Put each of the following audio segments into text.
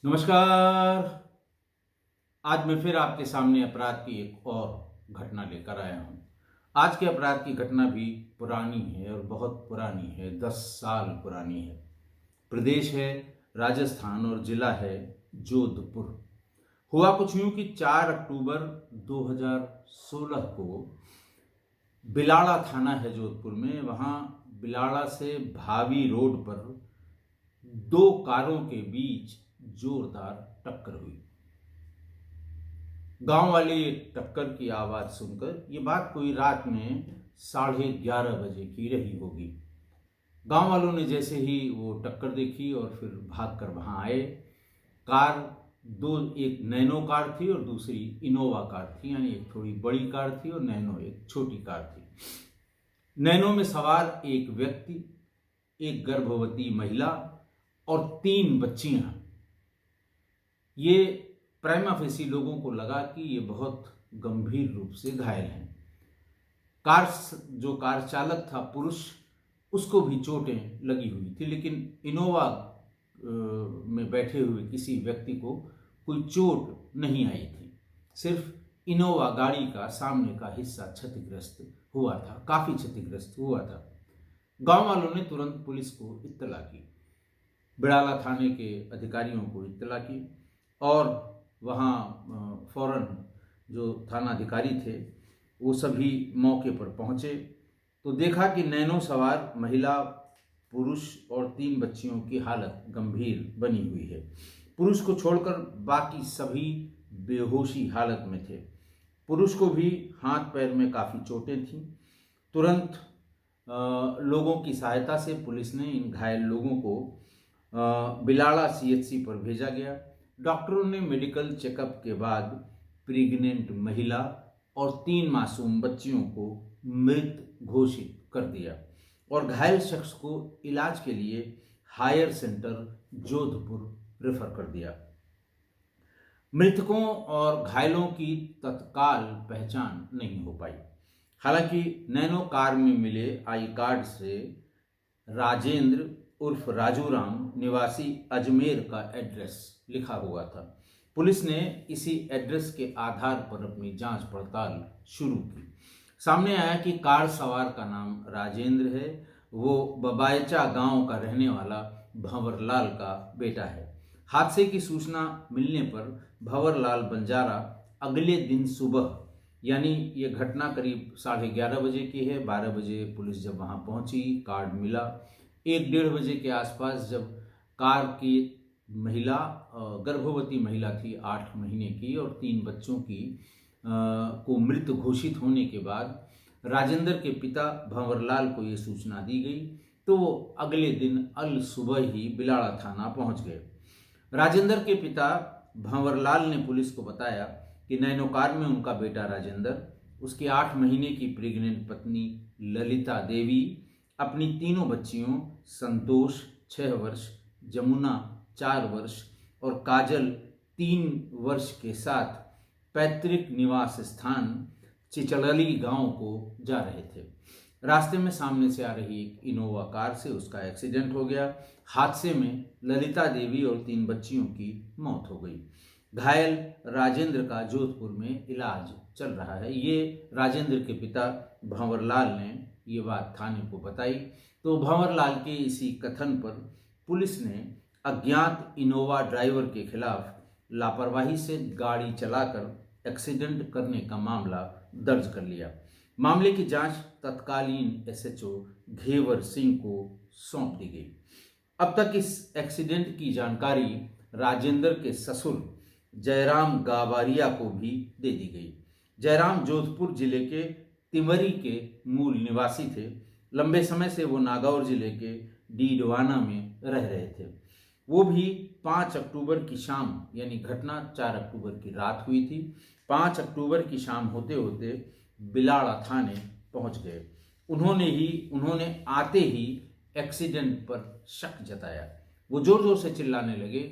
नमस्कार। आज मैं फिर आपके सामने अपराध की एक और घटना लेकर आया हूँ। आज के अपराध की घटना भी पुरानी है और बहुत पुरानी है, 10 साल पुरानी है। प्रदेश है राजस्थान और जिला है जोधपुर। हुआ कुछ यूं कि 4 अक्टूबर 2016 को बिलाड़ा थाना है जोधपुर में, वहाँ बिलाड़ा से भावी रोड पर दो कारों के बीच जोरदार टक्कर हुई। गांव वाले टक्कर की आवाज सुनकर, ये बात कोई रात में 11:30 बजे की रही होगी। गांव वालों ने जैसे ही वो टक्कर देखी और फिर भागकर वहां आए। कार दो, एक नैनो कार थी और दूसरी इनोवा कार थी, यानी एक थोड़ी बड़ी कार थी और नैनो एक छोटी कार थी। नैनो में सवार एक व्यक्ति, एक गर्भवती महिला और 3 बच्चियां। ये प्राइमा फेसी लोगों को लगा कि ये बहुत गंभीर रूप से घायल हैं। जो कार चालक था पुरुष, उसको भी चोटें लगी हुई थी, लेकिन इनोवा में बैठे हुए किसी व्यक्ति को कोई चोट नहीं आई थी। सिर्फ इनोवा गाड़ी का सामने का हिस्सा क्षतिग्रस्त हुआ था, काफी क्षतिग्रस्त हुआ था। गांव वालों ने तुरंत पुलिस को इत्तला की, बिड़ाला थाने के अधिकारियों को इत्तला की और वहाँ फौरन जो थानाधिकारी थे वो सभी मौके पर पहुँचे तो देखा कि नैनो सवार महिला, पुरुष और 3 बच्चियों की हालत गंभीर बनी हुई है। पुरुष को छोड़कर बाकी सभी बेहोशी हालत में थे। पुरुष को भी हाथ पैर में काफ़ी चोटें थीं। तुरंत लोगों की सहायता से पुलिस ने इन घायल लोगों को बिलाड़ा सीएचसी पर भेजा गया। डॉक्टरों ने मेडिकल चेकअप के बाद प्रेग्नेंट महिला और 3 मासूम बच्चियों को मृत घोषित कर दिया और घायल शख्स को इलाज के लिए हायर सेंटर जोधपुर रेफर कर दिया। मृतकों और घायलों की तत्काल पहचान नहीं हो पाई। हालांकि नैनो कार में मिले आई कार्ड से राजेंद्र उर्फ राजू राम निवासी अजमेर का एड्रेस लिखा हुआ था। पुलिस ने इसी एड्रेस के आधार पर अपनी जांच पड़ताल शुरू की। सामने आया कि कार सवार का नाम राजेंद्र है। वो बबायचा गांव का रहने वाला भंवरलाल का बेटा है। हादसे की सूचना मिलने पर भंवरलाल बंजारा अगले दिन सुबह, यानी ये घटना करीब 11:30 बजे की है, 12 बजे पुलिस जब वहाँ पहुँची, कार्ड मिला। 1-1:30 बजे के आसपास जब कार की महिला, गर्भवती महिला थी 8 महीने की और 3 बच्चों की को मृत घोषित होने के बाद राजेंद्र के पिता भंवरलाल को ये सूचना दी गई तो वो अगले दिन अल सुबह ही बिलाड़ा थाना पहुंच गए। राजेंद्र के पिता भंवरलाल ने पुलिस को बताया कि नैनो कार में उनका बेटा राजेंद्र, उसकी 8 महीने की प्रेग्नेंट पत्नी ललिता देवी, अपनी 3 बच्चियों संतोष 6 वर्ष, जमुना 4 वर्ष और काजल 3 वर्ष के साथ पैतृक निवास स्थान चिचड़ली गांव को जा रहे थे। रास्ते में सामने से आ रही एक इनोवा कार से उसका एक्सीडेंट हो गया। हादसे में ललिता देवी और 3 बच्चियों की मौत हो गई। घायल राजेंद्र का जोधपुर में इलाज चल रहा है। ये राजेंद्र के पिता भंवरलाल ने ये बात थाने को बताई तो भंवरलाल के इसी कथन पर पुलिस ने अज्ञात इनोवा ड्राइवर के खिलाफ लापरवाही से गाड़ी चलाकर एक्सीडेंट करने का मामला दर्ज कर लिया। मामले की जांच तत्कालीन एसएचओ घेवर सिंह को सौंप दी गई। अब तक इस एक्सीडेंट की जानकारी राजेंद्र के ससुर जयराम गाबारिया को भी दे दी गई। जयराम जोधपुर जिले के तिमरी के मूल निवासी थे। लंबे समय से वो नागौर जिले के डीडवाना में रह रहे थे। वो भी 5 अक्टूबर की शाम, यानी घटना 4 अक्टूबर की रात हुई थी, 5 अक्टूबर की शाम होते होते बिलाड़ा थाने पहुंच गए। उन्होंने आते ही एक्सीडेंट पर शक जताया। वो जोर जोर से चिल्लाने लगे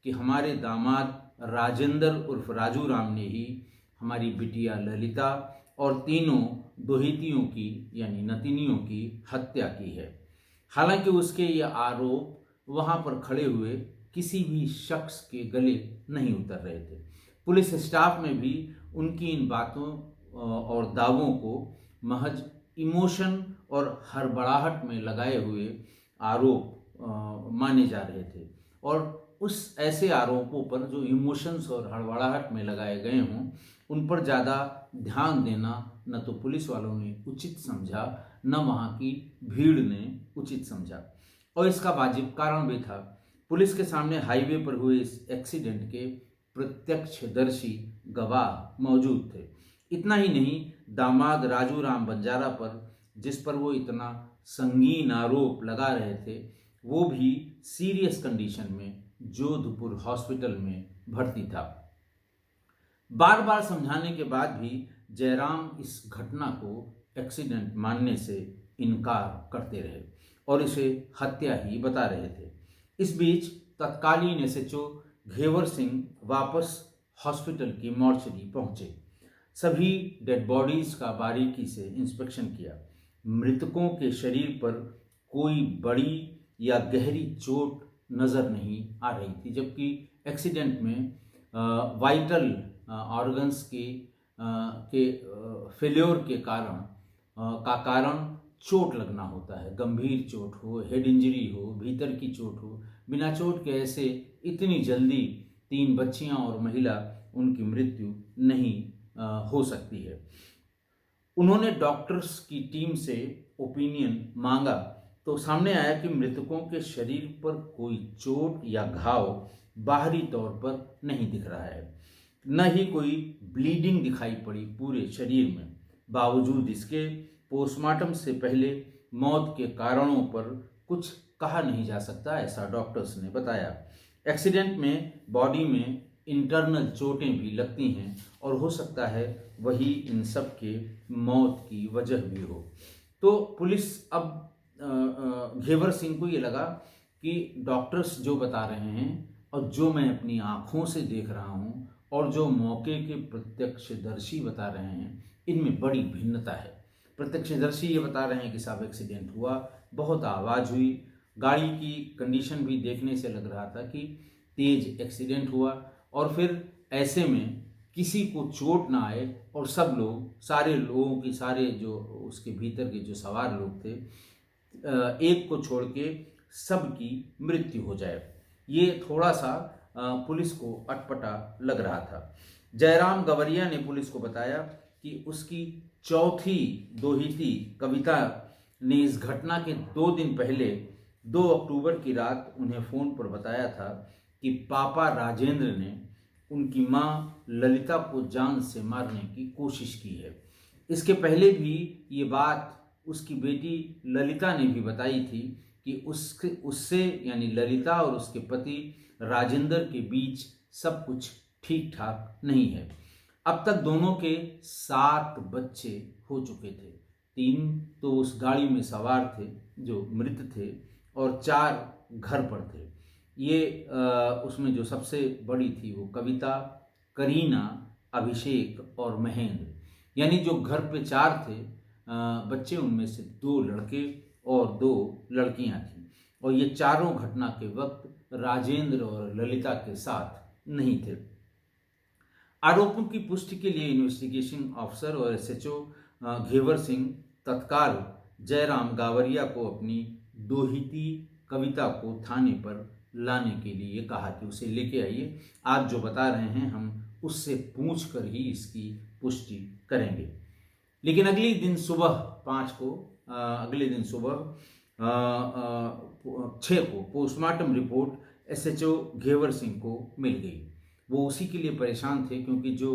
कि हमारे दामाद राजेंद्र उर्फ राजू राम ने ही हमारी बिटिया ललिता और 3 दोहितियों की यानी नतिनियों की हत्या की है। हालांकि उसके ये आरोप वहां पर खड़े हुए किसी भी शख्स के गले नहीं उतर रहे थे। पुलिस स्टाफ में भी उनकी इन बातों और दावों को महज इमोशन और हड़बड़ाहट में लगाए हुए आरोप माने जा रहे थे, और उस ऐसे आरोपों पर जो इमोशंस और हड़बड़ाहट में लगाए गए हों उन पर ज़्यादा ध्यान देना न तो पुलिस वालों ने उचित समझा, न वहाँ की भीड़ ने उचित समझा। और इसका वाजिब कारण भी था। पुलिस के सामने हाईवे पर हुए इस एक्सीडेंट के प्रत्यक्षदर्शी गवाह मौजूद थे। इतना ही नहीं, दामाद राजू राम बंजारा पर जिस पर वो इतना संगीन आरोप लगा रहे थे, वो भी सीरियस कंडीशन में जोधपुर हॉस्पिटल में भर्ती था। बार बार समझाने के बाद भी जयराम इस घटना को एक्सीडेंट मानने से इनकार करते रहे और इसे हत्या ही बता रहे थे। इस बीच तत्कालीन एसएचओ घेवर सिंह वापस हॉस्पिटल की मॉर्चरी पहुंचे। सभी डेड बॉडीज का बारीकी से इंस्पेक्शन किया। मृतकों के शरीर पर कोई बड़ी या गहरी चोट नज़र नहीं आ रही थी, जबकि एक्सीडेंट में वाइटल ऑर्गन्स के फेल्योर के कारण चोट लगना होता है। गंभीर चोट हो, हेड इंजरी हो, भीतर की चोट हो, बिना चोट के ऐसे इतनी जल्दी 3 बच्चियां और महिला उनकी मृत्यु नहीं हो सकती है। उन्होंने डॉक्टर्स की टीम से ओपिनियन मांगा तो सामने आया कि मृतकों के शरीर पर कोई चोट या घाव बाहरी तौर पर नहीं दिख रहा है, न ही कोई ब्लीडिंग दिखाई पड़ी पूरे शरीर में। बावजूद इसके पोस्टमार्टम से पहले मौत के कारणों पर कुछ कहा नहीं जा सकता, ऐसा डॉक्टर्स ने बताया। एक्सीडेंट में बॉडी में इंटरनल चोटें भी लगती हैं और हो सकता है वही इन सब के मौत की वजह भी हो। तो पुलिस अब घेवर सिंह को ये लगा कि डॉक्टर्स जो बता रहे हैं और जो मैं अपनी आँखों से देख रहा हूँ और जो मौके के प्रत्यक्षदर्शी बता रहे हैं, इनमें बड़ी भिन्नता है। प्रत्यक्षदर्शी ये बता रहे हैं कि साहब एक्सीडेंट हुआ, बहुत आवाज़ हुई, गाड़ी की कंडीशन भी देखने से लग रहा था कि तेज एक्सीडेंट हुआ, और फिर ऐसे में किसी को चोट ना आए और सब लोग, सारे लोगों की, सारे जो उसके भीतर के जो सवार लोग थे, एक को छोड़ के सबकी मृत्यु हो जाए। ये थोड़ा सा पुलिस को अटपटा लग रहा था। जयराम गवरिया ने पुलिस को बताया कि उसकी चौथी दोहिती कविता ने इस घटना के 2 दिन पहले 2 अक्टूबर की रात उन्हें फ़ोन पर बताया था कि पापा राजेंद्र ने उनकी माँ ललिता को जान से मारने की कोशिश की है। इसके पहले भी ये बात उसकी बेटी ललिता ने भी बताई थी कि उससे यानी ललिता और उसके पति राजेंद्र के बीच सब कुछ ठीक ठाक नहीं है। अब तक दोनों के 7 बच्चे हो चुके थे। 3 तो उस गाड़ी में सवार थे जो मृत थे और 4 घर पर थे। ये उसमें जो सबसे बड़ी थी वो कविता, करीना, अभिषेक और महेंद्र, यानी जो घर पे 4 थे बच्चे, उनमें से 2 लड़के और 2 लड़कियां थीं, और ये चारों घटना के वक्त राजेंद्र और ललिता के साथ नहीं थे। आरोपों की पुष्टि के लिए इन्वेस्टिगेशन ऑफिसर और एसएचओ घेवर सिंह तत्काल जयराम गावरिया को अपनी दोहिती कविता को थाने पर लाने के लिए कहा कि उसे लेके आइए, आप जो बता रहे हैं हम उससे पूछ कर ही इसकी पुष्टि करेंगे। लेकिन अगले दिन सुबह 6 को पोस्टमार्टम रिपोर्ट एसएचओ घेवर सिंह को मिल गई। वो उसी के लिए परेशान थे क्योंकि जो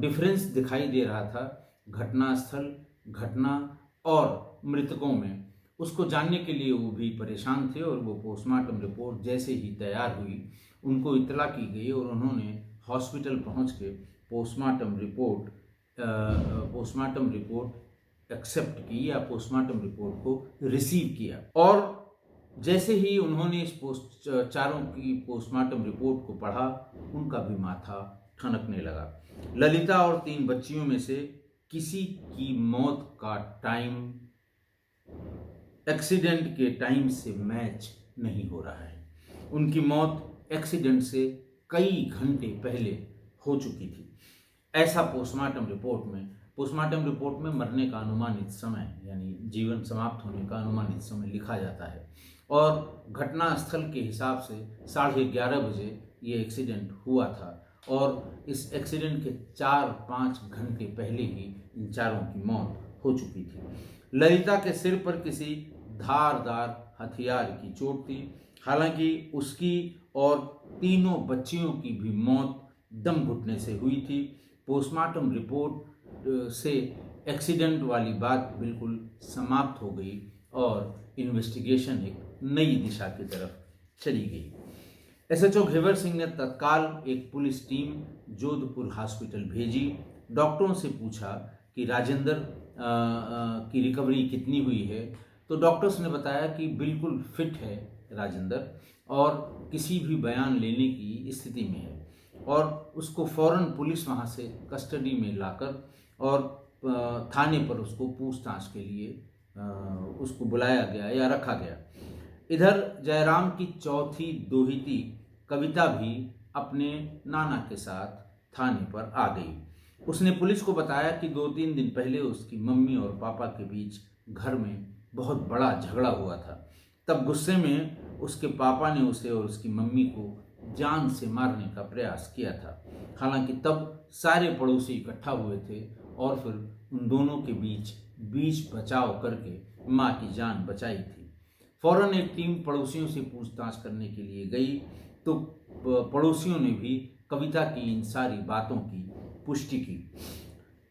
डिफरेंस दिखाई दे रहा था घटनास्थल, घटना और मृतकों में, उसको जानने के लिए वो भी परेशान थे। और वो पोस्टमार्टम रिपोर्ट जैसे ही तैयार हुई उनको इतला की गई और उन्होंने हॉस्पिटल पहुंच के पोस्टमार्टम रिपोर्ट एक्सेप्ट की या पोस्टमार्टम रिपोर्ट को रिसीव किया। और जैसे ही उन्होंने इस चारों की पोस्टमार्टम रिपोर्ट को पढ़ा, उनका भी माथा ठनकने लगा। ललिता और 3 बच्चियों में से किसी की मौत का टाइम एक्सीडेंट के टाइम से मैच नहीं हो रहा है। उनकी मौत एक्सीडेंट से कई घंटे पहले हो चुकी थी। ऐसा पोस्टमार्टम रिपोर्ट में मरने का अनुमानित समय यानी जीवन समाप्त होने का अनुमानित समय लिखा जाता है और घटना स्थल के हिसाब से 11:30 बजे ये एक्सीडेंट हुआ था और इस एक्सीडेंट के 4-5 घंटे पहले ही इन चारों की मौत हो चुकी थी। ललिता के सिर पर किसी धारदार हथियार की चोट थी। हालांकि उसकी और तीनों बच्चियों की भी मौत दम घुटने से हुई थी। पोस्टमार्टम रिपोर्ट से एक्सीडेंट वाली बात बिल्कुल समाप्त हो गई और इन्वेस्टिगेशन एक नई दिशा की तरफ चली गई। एसएचओ घेवर सिंह ने तत्काल एक पुलिस टीम जोधपुर हॉस्पिटल भेजी। डॉक्टरों से पूछा कि राजेंद्र की रिकवरी कितनी हुई है, तो डॉक्टर्स ने बताया कि बिल्कुल फिट है राजेंद्र और किसी भी बयान लेने की स्थिति में है और उसको फौरन पुलिस वहाँ से कस्टडी में लाकर और थाने पर उसको पूछताछ के लिए उसको बुलाया गया या रखा गया। इधर जयराम की चौथी दोहिती कविता भी अपने नाना के साथ थाने पर आ गई। उसने पुलिस को बताया कि 2-3 दिन पहले उसकी मम्मी और पापा के बीच घर में बहुत बड़ा झगड़ा हुआ था। तब गुस्से में उसके पापा ने उसे और उसकी मम्मी को जान से मारने का प्रयास किया था। हालांकि तब सारे पड़ोसी इकट्ठा हुए थे और फिर उन दोनों के बीच बचाव करके माँ की जान बचाई थी। फौरन एक टीम पड़ोसियों से पूछताछ करने के लिए गई तो पड़ोसियों ने भी कविता की इन सारी बातों की पुष्टि की।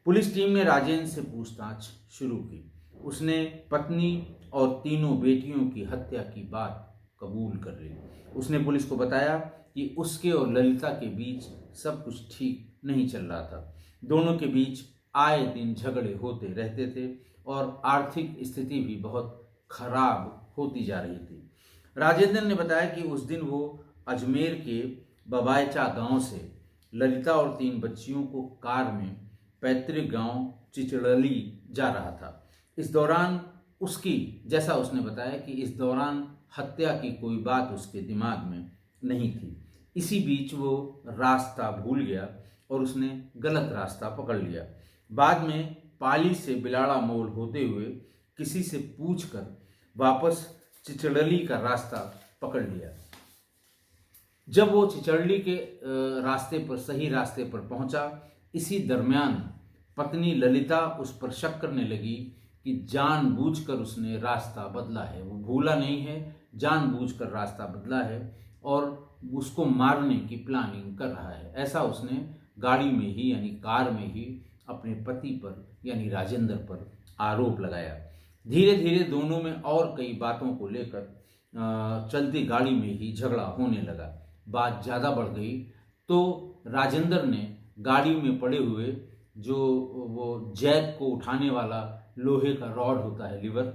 पुलिस टीम ने राजेंद्र से पूछताछ शुरू की। उसने पत्नी और तीनों बेटियों की हत्या की बात कबूल कर ली। उसने पुलिस को बताया कि उसके और ललिता के बीच सब कुछ ठीक नहीं चल रहा था। दोनों के बीच आए दिन झगड़े होते रहते थे और आर्थिक स्थिति भी बहुत खराब होती जा रही थी। राजेंद्र ने बताया कि उस दिन वो अजमेर के बबायचा गांव से ललिता और 3 बच्चियों को कार में पैतृक गांव चिचड़ली जा रहा था। इस दौरान उसकी, जैसा उसने बताया कि इस दौरान हत्या की कोई बात उसके दिमाग में नहीं थी। इसी बीच वो रास्ता भूल गया और उसने गलत रास्ता पकड़ लिया। बाद में पाली से बिलाड़ा मोड़ होते हुए किसी से पूछकर वापस चिचड़ली का रास्ता पकड़ लिया। जब वो चिचड़ली के सही रास्ते पर पहुंचा, इसी दरमियान पत्नी ललिता उस पर शक करने लगी कि जानबूझकर उसने रास्ता बदला है। वो भूला नहीं है, जानबूझकर रास्ता बदला है और उसको मारने की प्लानिंग कर रहा है। ऐसा उसने गाड़ी में ही यानी कार में ही अपने पति पर यानी राजेंद्र पर आरोप लगाया। धीरे धीरे दोनों में और कई बातों को लेकर चलती गाड़ी में ही झगड़ा होने लगा। बात ज़्यादा बढ़ गई तो राजेंद्र ने गाड़ी में पड़े हुए जो वो जैक को उठाने वाला लोहे का रॉड होता है, लीवर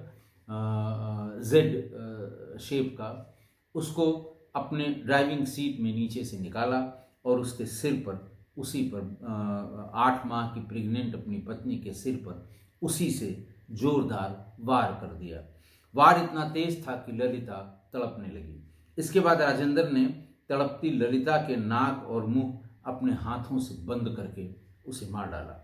जेड शेप का, उसको अपने ड्राइविंग सीट में नीचे से निकाला और उसके सिर पर, उसी पर 8 माह की प्रेग्नेंट अपनी पत्नी के सिर पर उसी से जोरदार वार कर दिया। वार इतना तेज था कि ललिता तड़पने लगी। इसके बाद राजेंद्र ने तड़पती ललिता के नाक और मुंह अपने हाथों से बंद करके उसे मार डाला।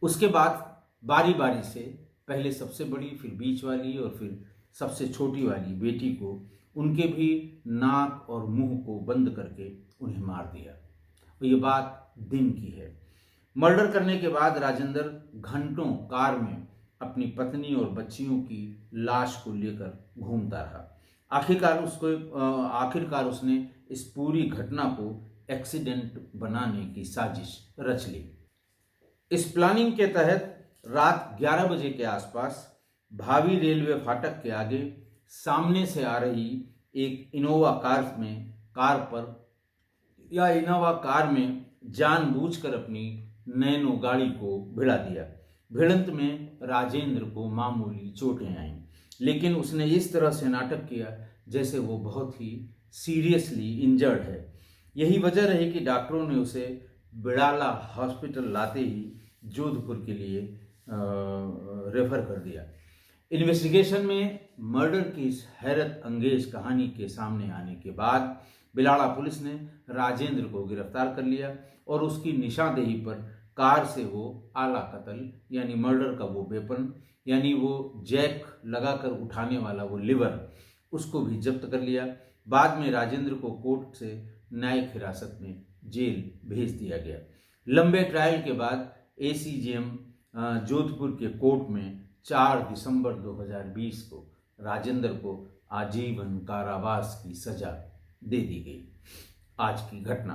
उसके बाद बारी बारी से पहले सबसे बड़ी, फिर बीच वाली और फिर सबसे छोटी वाली बेटी को उनके भी नाक और मुंह को बंद करके उन्हें मार दिया। और ये बात दिन की है। मर्डर करने के बाद राजेंद्र घंटों कार में अपनी पत्नी और बच्चियों की लाश को लेकर घूमता रहा। आखिरकार उसने इस पूरी घटना को एक्सीडेंट बनाने की साजिश रच ली। इस प्लानिंग के तहत रात 11 बजे के आसपास भावी रेलवे फाटक के आगे सामने से आ रही एक इनोवा कार में जानबूझकर अपनी नैनो गाड़ी को भिड़ा दिया। भिड़ंत में राजेंद्र को मामूली चोटें आईं, लेकिन उसने इस तरह से नाटक किया जैसे वो बहुत ही सीरियसली इंजर्ड है। यही वजह रही कि डॉक्टरों ने उसे बिड़ाला हॉस्पिटल लाते ही जोधपुर के लिए रेफर कर दिया। इन्वेस्टिगेशन में मर्डर की इस हैरत अंगेज कहानी के सामने आने के बाद बिलाड़ा पुलिस ने राजेंद्र को गिरफ्तार कर लिया और उसकी निशानदेही पर कार से वो आला कत्ल यानी मर्डर का वो वेपन यानी वो जैक लगाकर उठाने वाला वो लिवर उसको भी जब्त कर लिया। बाद में राजेंद्र को कोर्ट से न्यायिक हिरासत में जेल भेज दिया गया। लंबे ट्रायल के बाद एसीजेएम जोधपुर के कोर्ट में 4 दिसंबर 2020 को राजेंद्र को आजीवन कारावास की सजा दे दी गई। आज की घटना,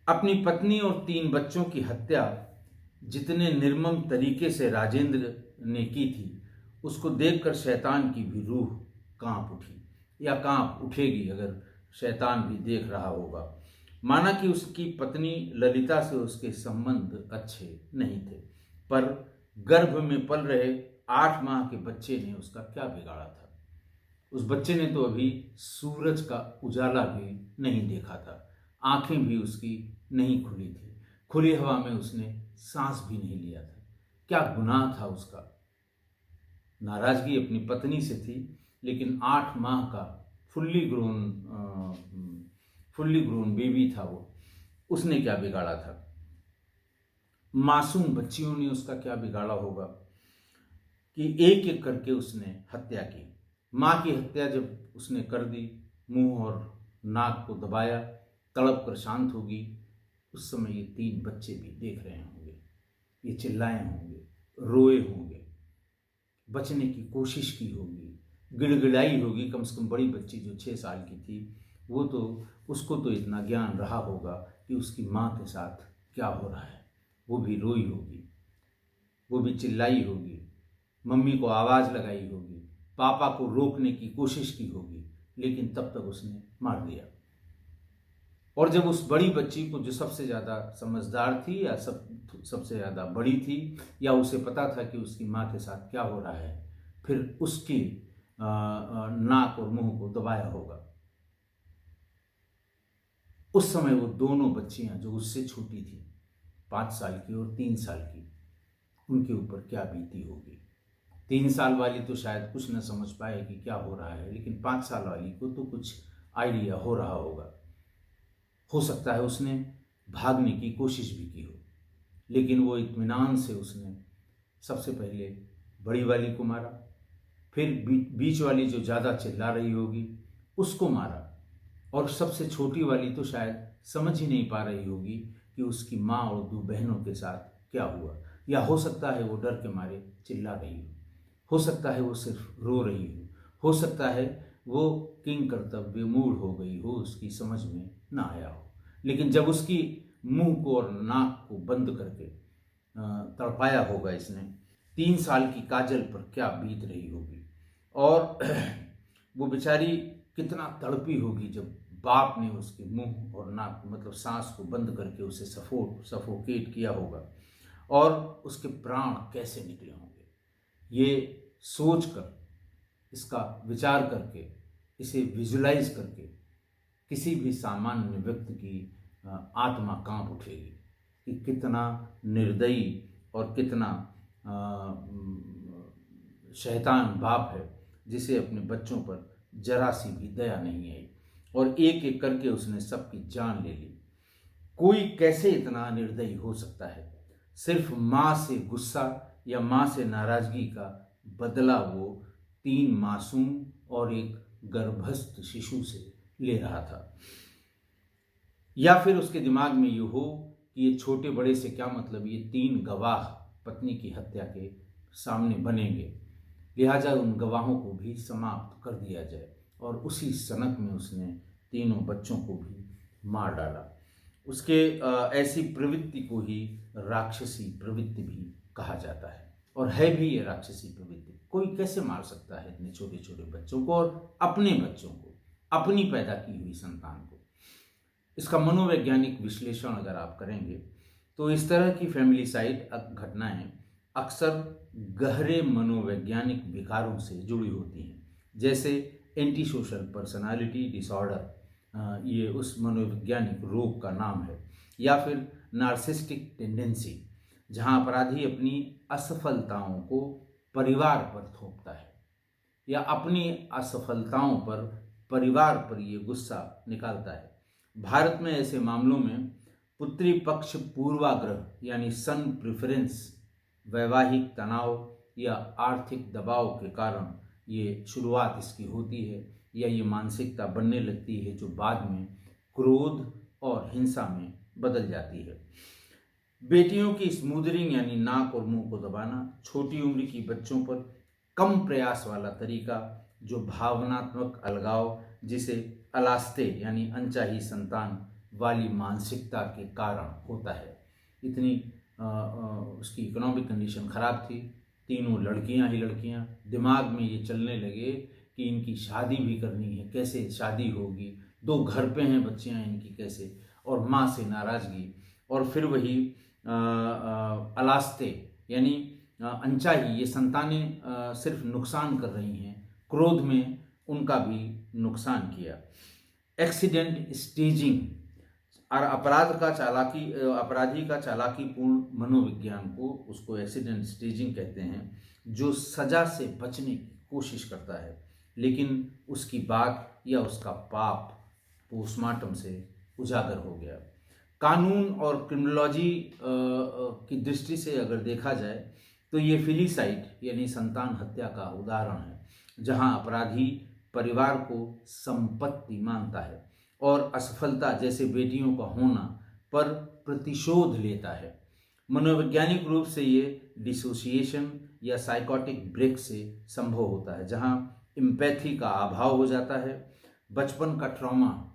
अपनी पत्नी और 3 बच्चों की हत्या जितने निर्मम तरीके से राजेंद्र ने की थी उसको देखकर शैतान की भी रूह कांप उठी या कांप उठेगी अगर शैतान भी देख रहा होगा। माना कि उसकी पत्नी ललिता से उसके संबंध अच्छे नहीं थे, पर गर्भ में पल रहे 8 माह के बच्चे ने उसका क्या बिगाड़ा था। उस बच्चे ने तो अभी सूरज का उजाला भी नहीं देखा था, आंखें भी उसकी नहीं खुली थी, खुली हवा में उसने सांस भी नहीं लिया था। क्या गुनाह था उसका। नाराजगी अपनी पत्नी से थी, लेकिन 8 माह का फुल्ली ग्रोन बेबी था वो, उसने क्या बिगाड़ा था। मासूम बच्चियों ने उसका क्या बिगाड़ा होगा कि एक एक करके उसने हत्या की। माँ की हत्या जब उसने कर दी, मुंह और नाक को दबाया, तड़प कर शांत होगी, उस समय ये 3 बच्चे भी देख रहे होंगे, ये चिल्लाए होंगे, रोए होंगे, बचने की कोशिश की होगी, गिड़गिड़ाई होगी। कम से कम बड़ी बच्ची जो 6 साल की थी वो तो, उसको तो इतना ज्ञान रहा होगा कि उसकी माँ के साथ क्या हो रहा है। वो भी रोई होगी, वो भी चिल्लाई होगी, मम्मी को आवाज़ लगाई होगी, पापा को रोकने की कोशिश की होगी, लेकिन तब तक उसने मार दिया। और जब उस बड़ी बच्ची को, जो सबसे ज़्यादा समझदार थी या सबसे ज़्यादा बड़ी थी, या उसे पता था कि उसकी माँ के साथ क्या हो रहा है, फिर उसकी नाक और मुंह को दबाया होगा। उस समय वो दोनों बच्चियां जो उससे छोटी थी, 5 साल की और 3 साल की, उनके ऊपर क्या बीती होगी। 3 साल वाली तो शायद कुछ न समझ पाए कि क्या हो रहा है, लेकिन 5 साल वाली को तो कुछ आइडिया हो रहा होगा। हो सकता है उसने भागने की कोशिश भी की हो, लेकिन वो इत्मीनान से उसने सबसे पहले बड़ी वाली को मारा, फिर बीच वाली जो ज़्यादा चिल्ला रही होगी उसको मारा, और सबसे छोटी वाली तो शायद समझ ही नहीं पा रही होगी कि उसकी माँ और 2 बहनों के साथ क्या हुआ। या हो सकता है वो डर के मारे चिल्ला रही हो सकता है वो सिर्फ रो रही हो सकता है वो किंग कर्तव्य मूड हो गई हो, उसकी समझ में ना आया हो। लेकिन जब उसकी मुंह को और नाक को बंद करके तड़पाया होगा इसने, 3 साल की काजल पर क्या बीत रही होगी। और वो बेचारी कितना तड़पी होगी जब बाप ने उसके मुंह और नाक, मतलब सांस को बंद करके उसे सफोकेट किया होगा, और उसके प्राण कैसे निकले होंगे। ये सोचकर, इसका विचार करके, इसे विजुलाइज करके किसी भी सामान्य व्यक्ति की आत्मा कांप उठेगी कि कितना निर्दयी और कितना शैतान बाप है जिसे अपने बच्चों पर जरा सी भी दया नहीं आई, और एक एक करके उसने सबकी जान ले ली। कोई कैसे इतना निर्दयी हो सकता है। सिर्फ माँ से गुस्सा या माँ से नाराजगी का बदला वो 3 मासूम और एक गर्भस्थ शिशु से ले रहा था। या फिर उसके दिमाग में ये हो कि ये छोटे बड़े से क्या मतलब, ये 3 गवाह पत्नी की हत्या के सामने बनेंगे, लिहाजा उन गवाहों को भी समाप्त कर दिया जाए। और उसी सनक में उसने तीनों बच्चों को भी मार डाला। उसके ऐसी प्रवृत्ति को ही राक्षसी प्रवृत्ति भी कहा जाता है, और है भी ये राक्षसी प्रवृत्ति। कोई कैसे मार सकता है इतने छोटे छोटे बच्चों को, और अपने बच्चों को, अपनी पैदा की हुई संतान को। इसका मनोवैज्ञानिक विश्लेषण अगर आप करेंगे तो इस तरह की फैमिलीसाइड घटनाएं अक्सर गहरे मनोवैज्ञानिक विकारों से जुड़ी होती हैं, जैसे एंटी सोशल पर्सनालिटी डिसऑर्डर, ये उस मनोवैज्ञानिक रोग का नाम है, या फिर नार्सिस्टिक टेंडेंसी, जहां अपराधी अपनी असफलताओं को परिवार पर थोपता है या अपनी असफलताओं पर परिवार पर ये गुस्सा निकालता है। भारत में ऐसे मामलों में पुत्री पक्ष पूर्वाग्रह यानी सन प्रेफरेंस, वैवाहिक तनाव या आर्थिक दबाव के कारण ये शुरुआत इसकी होती है या ये मानसिकता बनने लगती है जो बाद में क्रोध और हिंसा में बदल जाती है। बेटियों की स्मूदरिंग यानी नाक और मुंह को दबाना, छोटी उम्र की बच्चों पर कम प्रयास वाला तरीका जो भावनात्मक अलगाव, जिसे अलास्ते यानी अनचाही संतान वाली मानसिकता के कारण होता है। इतनी उसकी इकोनॉमिक कंडीशन ख़राब थी, तीनों लड़कियां ही लड़कियां, दिमाग में ये चलने लगे कि इनकी शादी भी करनी है, कैसे शादी होगी, दो घर पे हैं बच्चियां इनकी कैसे, और माँ से नाराज़गी, और फिर वही अलास्ते यानी अनचाही, ये संतानें सिर्फ नुकसान कर रही हैं, क्रोध में उनका भी नुकसान किया। एक्सीडेंट स्टेजिंग और अपराधी का चालाकीपूर्ण मनोविज्ञान को, उसको एक्सीडेंट स्टेजिंग कहते हैं, जो सजा से बचने की कोशिश करता है लेकिन उसकी बात या उसका पाप पोस्टमार्टम से उजागर हो गया। कानून और क्रिमिनोलॉजी की दृष्टि से अगर देखा जाए तो ये फिलीसाइड यानी संतान हत्या का उदाहरण है, जहां अपराधी परिवार को संपत्ति मानता है और असफलता जैसे बेटियों का होना पर प्रतिशोध लेता है। मनोवैज्ञानिक रूप से ये डिसोसिएशन या साइकोटिक ब्रेक से संभव होता है, जहां एम्पैथी का अभाव हो जाता है। बचपन का ट्रॉमा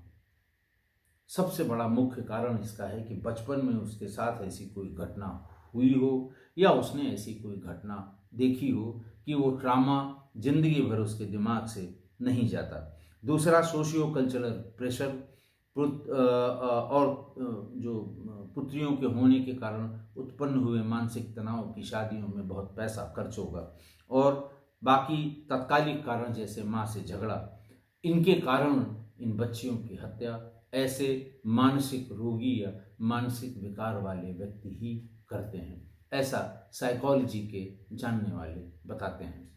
सबसे बड़ा मुख्य कारण इसका है कि बचपन में उसके साथ ऐसी कोई घटना हुई हो या उसने ऐसी कोई घटना देखी हो कि वो ट्रामा जिंदगी भर उसके दिमाग से नहीं जाता। दूसरा, सोशियो कल्चरल प्रेशर और जो पुत्रियों के होने के कारण उत्पन्न हुए मानसिक तनाव की शादियों में बहुत पैसा खर्च होगा, और बाकी तात्कालिक कारण जैसे माँ से झगड़ा, इनके कारण इन बच्चियों की हत्या ऐसे मानसिक रोगी या मानसिक विकार वाले व्यक्ति ही करते हैं, ऐसा साइकोलॉजी के जानने वाले बताते हैं।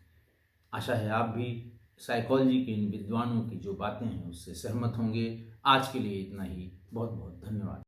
आशा है आप भी साइकोलॉजी के इन विद्वानों की जो बातें हैं उससे सहमत होंगे। आज के लिए इतना ही। बहुत बहुत धन्यवाद।